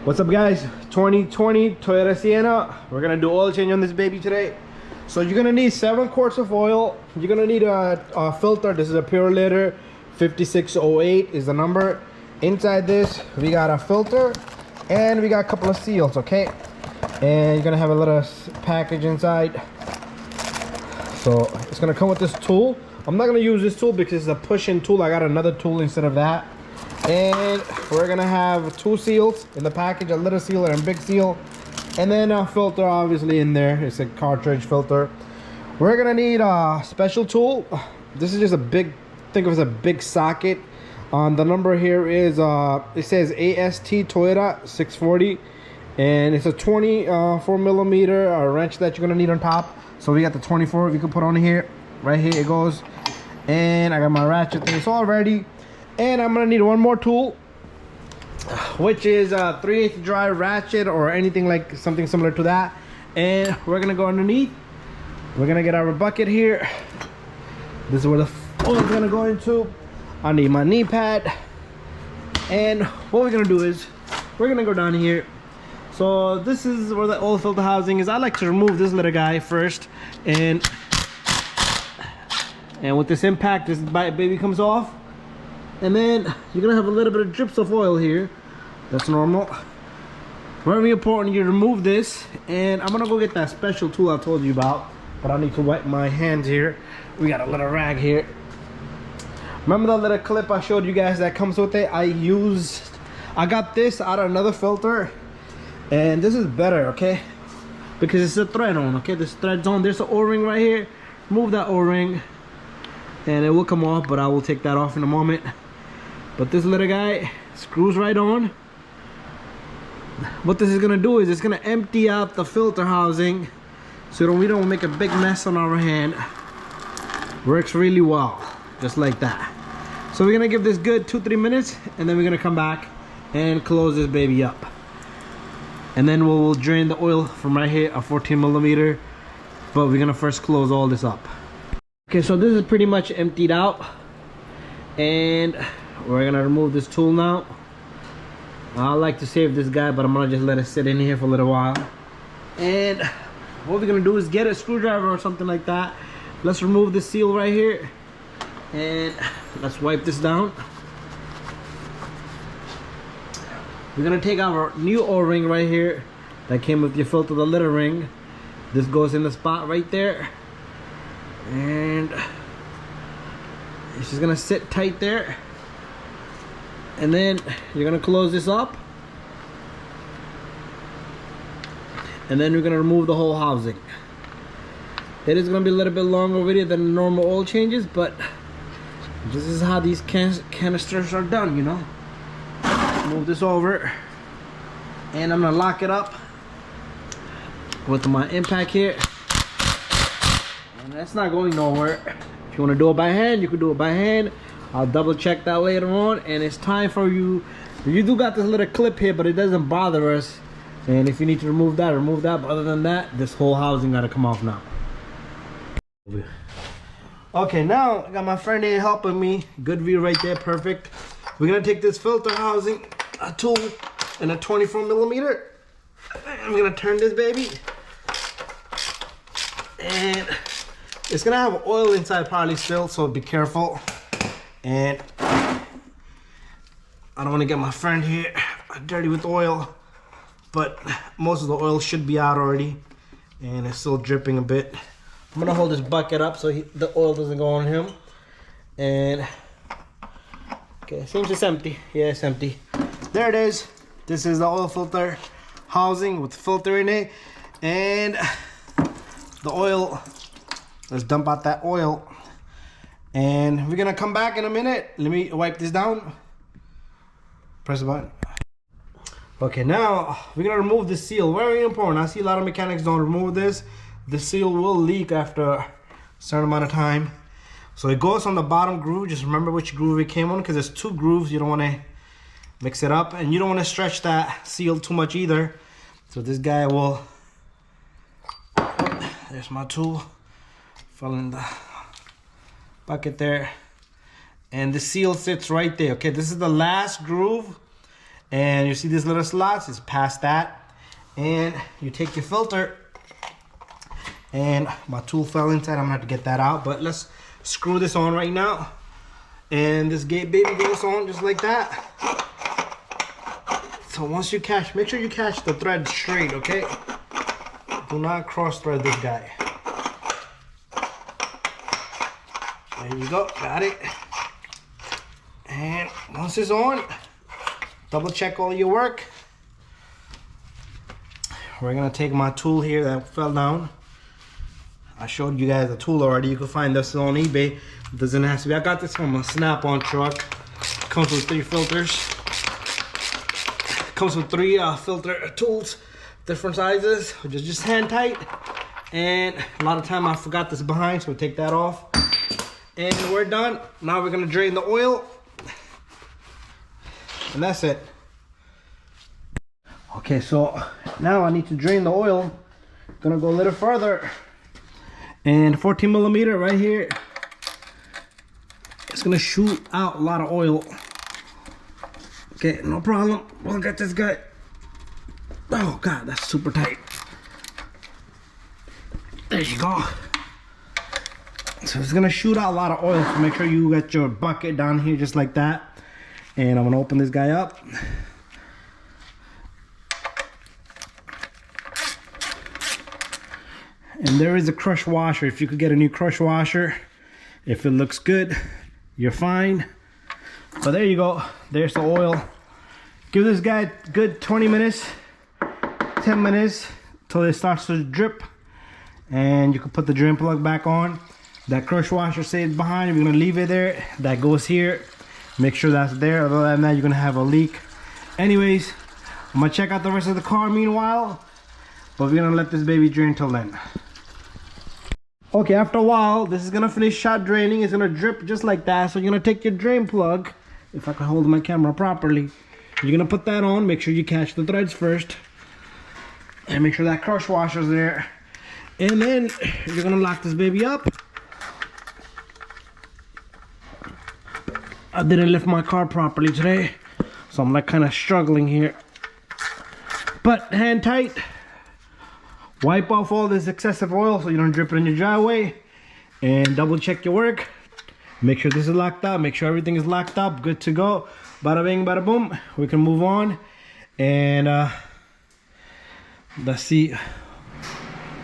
What's up, guys? 2020 Toyota Sienna. We're gonna do oil change on this baby today. So you're gonna need 7 quarts of oil. You're gonna need a filter. This is a pure liter 5608 is the number. Inside this we got a filter and we got a couple of seals, okay? And you're gonna have a little package inside. So it's gonna come with this tool. I'm not gonna use this tool because it's a push-in tool. I got another tool instead of that. And we're gonna have 2 seals in the package, a little seal and a big seal, and then a filter obviously in there. It's a cartridge filter. We're gonna need a special tool. This is just a big, think of it as a big socket. The number here is it says AST Toyota 640, and it's a 24 millimeter wrench that you're gonna need on top. So we got the 24 you can put on here. Right here it goes, and I got my ratchet thing. It's all ready. And I'm gonna need one more tool, which is a 3/8 drive ratchet or anything like something similar to that. And we're gonna go underneath. We're gonna get our bucket here. This is where the oil is gonna go into. I need my knee pad. And what we're gonna do is we're gonna go down here. So this is where the oil filter housing is. I like to remove this little guy first, and with this impact, this baby comes off. And then you're gonna have a little bit of drips of oil here. That's normal. Very important you remove this. And I'm gonna go get that special tool I told you about, but I need to wipe my hands here. We got a little rag here. Remember that little clip I showed you guys that comes with it? I got this out of another filter, and this is better, okay? Because it's a thread on, okay? This thread's on. There's an O-ring right here. Remove that O-ring and it will come off, but I will take that off in a moment. But this little guy screws right on. What this is gonna do is it's gonna empty out the filter housing so we don't make a big mess on our hand. Works really well, just like that. So we're gonna give this good 2-3 minutes, and then we're gonna come back and close this baby up. And then we'll drain the oil from right here, a 14 millimeter. But we're gonna first close all this up. Okay, so this is pretty much emptied out, and we're gonna remove this tool now. I like to save this guy, but I'm gonna just let it sit in here for a little while. And what we're gonna do is get a screwdriver or something like that. Let's remove the seal right here, and let's wipe this down. We're gonna take our new O-ring right here that came with your filter, the little ring. This goes in the spot right there, and it's just gonna sit tight there. And then you're gonna close this up, and then we're gonna remove the whole housing. It is gonna be a little bit longer video than normal oil changes, but this is how these canisters are done, you know. Move this over, and I'm gonna lock it up with my impact here, and that's not going nowhere. If you want to do it by hand, you can do it by hand. I'll double check that later on. And it's time for you do got this little clip here, but it doesn't bother us. And if you need to remove that, remove that. But other than that, this whole housing got to come off now. Okay, now I got my friend here helping me. Good view right there, perfect. We're gonna take this filter housing, a tool, and a 24 millimeter. I'm gonna turn this baby, and it's gonna have oil inside probably still, so be careful. And I don't want to get my friend here dirty with oil, but most of the oil should be out already, and it's still dripping a bit. I'm gonna hold this bucket up so the oil doesn't go on him. And okay, seems it's empty. Yeah, it's empty. There it is. This is the oil filter housing with the filter in it, and the oil. Let's dump out that oil, and we're gonna come back in a minute. Let me wipe this down. Press the button. Okay, now we're gonna remove the seal. Very important. I see a lot of mechanics don't remove this. The seal will leak after a certain amount of time. So it goes on the bottom groove. Just remember which groove it came on, because there's 2 grooves. You don't want to mix it up, and you don't want to stretch that seal too much either. So this guy will. There's my tool. Fell in the bucket there, and the seal sits right there. Okay, this is the last groove, And you see these little slots, it's past that. And you take your filter, and my tool fell inside. I'm gonna have to get that out, but let's screw this on right now. And this baby goes on just like that. So once you catch, make sure you catch the thread straight, okay? Do not cross thread this guy. There you go, got it. And once it's on, double check all your work. We're gonna take my tool here that fell down. I showed you guys the tool already. You can find this on eBay. It doesn't have to be. I got this from a Snap-on truck. Comes with 3 filters. Comes with 3 filter tools, different sizes, which is just hand tight. And a lot of time I forgot this behind, so we'll take that off. And we're done. Now we're gonna drain the oil. And that's it. Okay, so now I need to drain the oil. Gonna go a little further. And 14 millimeter right here. It's gonna shoot out a lot of oil. Okay, no problem. We'll get this guy. Oh God, that's super tight. There you go. So it's gonna shoot out a lot of oil, so make sure you got your bucket down here just like that. And I'm gonna open this guy up. And there is a crush washer. If you could get a new crush washer, if it looks good, you're fine. But there you go, there's the oil. Give this guy a good 20 minutes, 10 minutes till it starts to drip. And you can put the drain plug back on. That crush washer stays behind. You're gonna leave it there. That goes here. Make sure that's there. Other than that, you're gonna have a leak. Anyways, I'm gonna check out the rest of the car meanwhile. But we're gonna let this baby drain till then. Okay, after a while, this is gonna finish shot draining. It's gonna drip just like that. So you're gonna take your drain plug, if I can hold my camera properly. You're gonna put that on, make sure you catch the threads first. And make sure that crush washer's there. And then you're gonna lock this baby up. I didn't lift my car properly today, so I'm like kind of struggling here. But hand tight. Wipe off all this excessive oil so you don't drip it in your driveway. And double check your work. Make sure this is locked up. Make sure everything is locked up. Good to go. Bada bing, bada boom. We can move on. And let's see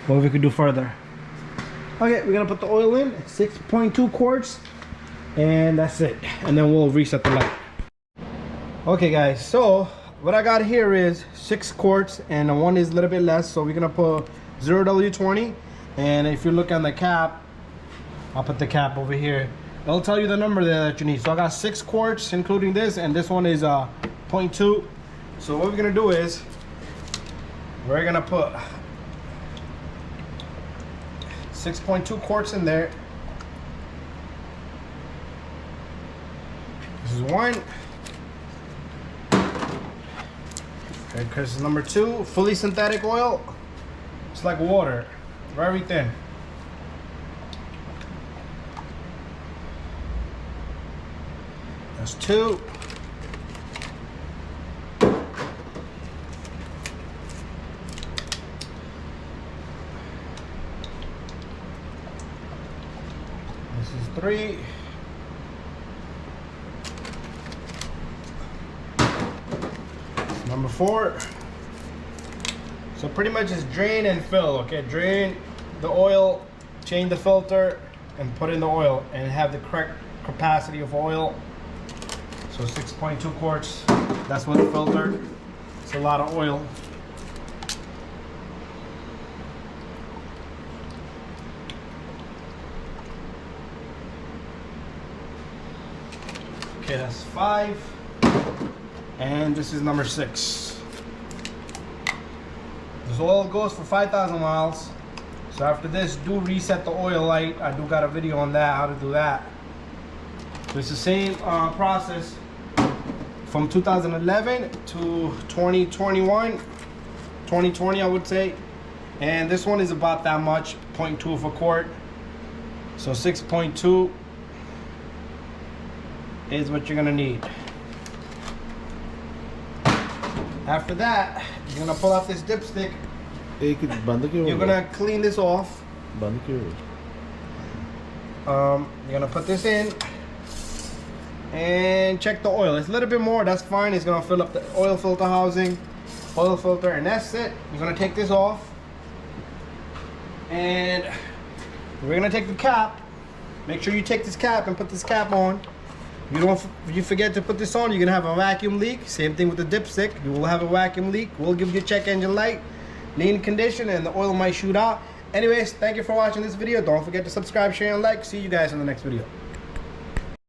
what we could do further. Okay, we're gonna put the oil in. 6.2 quarts. And that's it. And then we'll reset the light. Okay guys, so what I got here is 6 quarts and one is a little bit less, so we're gonna put 0W20. And if you look on the cap, I'll put the cap over here. It'll tell you the number there that you need. So I got 6 quarts including this, and this one is 0.2. So what we're gonna do is we're gonna put 6.2 quarts in there. This is one. Okay, because number 2, fully synthetic oil. It's like water, very thin. That's 2. This is 3. Number 4. So pretty much it's drain and fill. Okay, drain the oil, change the filter, and put in the oil, and have the correct capacity of oil. So 6.2 quarts. That's what the filter. It's a lot of oil. Okay, that's 5. And this is number 6. This oil goes for 5,000 miles. So after this, do reset the oil light. I do got a video on that, how to do that. So it's the same process from 2011 to 2021, 2020 I would say. And this one is about that much, 0.2 of a quart. So 6.2 is what you're gonna need. After that, you're gonna pull out this dipstick. You're gonna clean this off. You're gonna put this in and check the oil. It's a little bit more, that's fine. It's gonna fill up the oil filter housing, oil filter, and that's it. You're gonna take this off, and we're gonna take the cap. Make sure you take this cap and put this cap on. If you forget to put this on, you're gonna have a vacuum leak. Same thing with the dipstick. You will have a vacuum leak. We'll give you a check engine light, lean condition, and the oil might shoot out. Anyways, thank you for watching this video. Don't forget to subscribe, share, and like. See you guys in the next video.